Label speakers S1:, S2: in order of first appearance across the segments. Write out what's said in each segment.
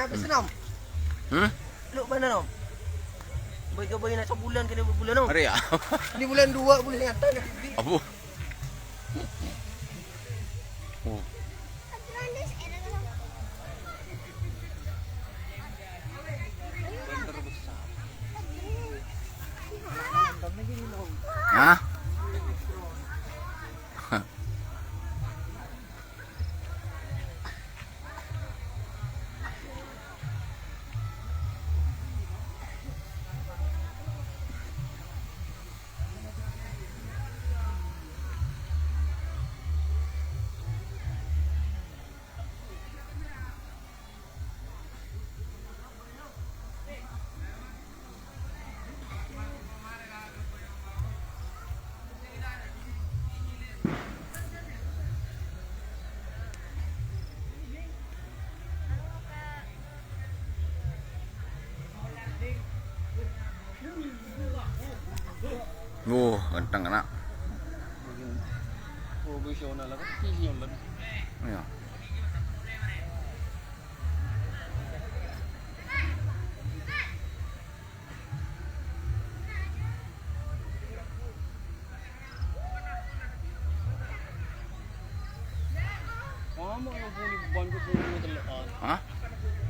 S1: Habis senam. Lu mana nom? Bayi nak sebulan kena berbulan nom.
S2: Hari ya.
S1: Ini bulan 2 bulan yang atas.
S2: Apa? Oh. Hah? Ganteng anak.
S3: Profesional lah kan, kisian lah.
S2: Ya.
S3: Mama yang punya bantu bunga telaan.
S2: Hah?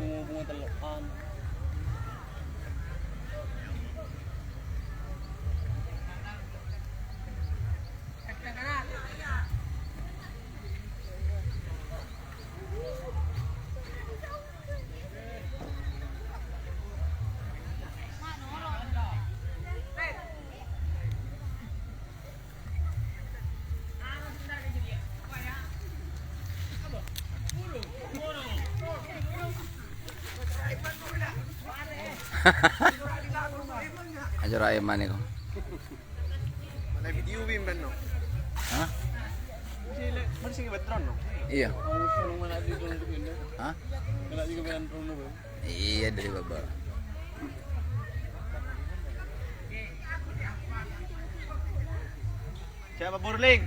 S3: Bunga telaan.
S2: Ajar ayam mana kau?
S1: Mana video bimban no?
S2: Hah?
S1: Masih veteran no?
S2: Iya.
S3: Kamu mana di dalam tu ini?
S2: Hah?
S3: Kena juga main drone tu.
S2: Iya dari baba.
S1: Siapa buru ling?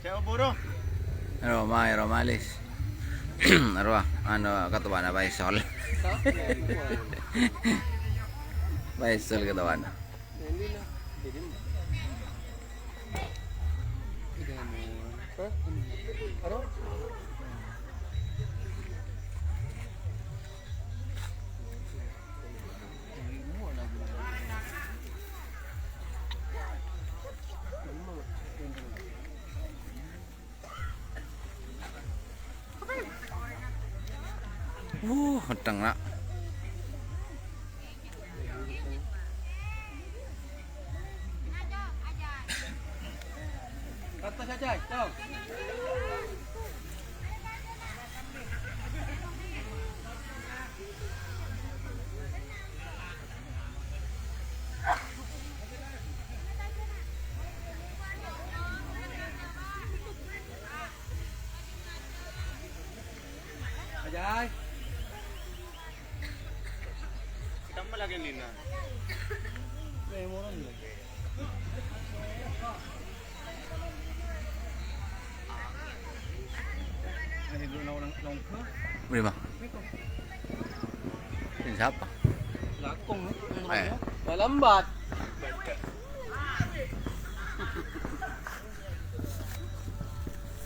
S1: Siapa buru?
S2: Romalis. Arwah, katawan na Baisol. Baisol katawan na. Hentang nak.
S1: Kata saja, jom. Ajay. Tambah lagi Lina.
S3: Memoran ni.
S1: Ini dulu orang longkah.
S2: Boleh bang? Ini siapa?
S3: Lakong ni.
S2: Eh.
S3: Lambat.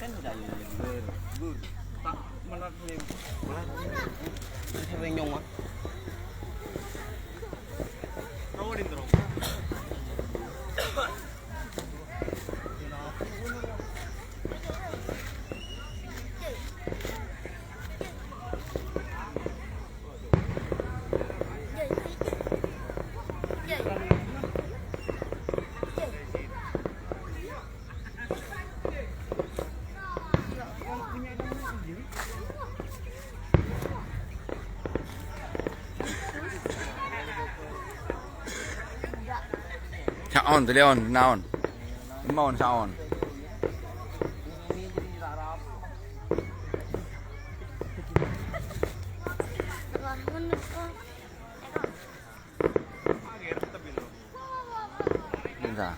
S1: Kan dah ber. Tak menak ni.
S3: Siapa yang nyong ah?
S1: Rawalin terus.
S2: Saon tu Leon, naon. Maon saon. Bentar.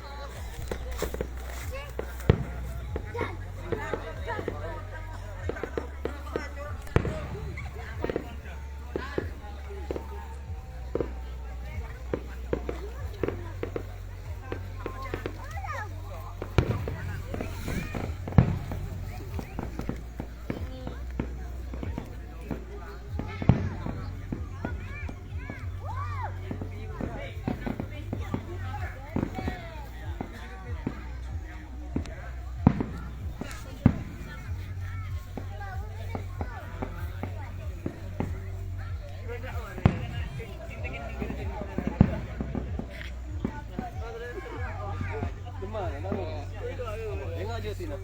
S1: Enggak aja sini.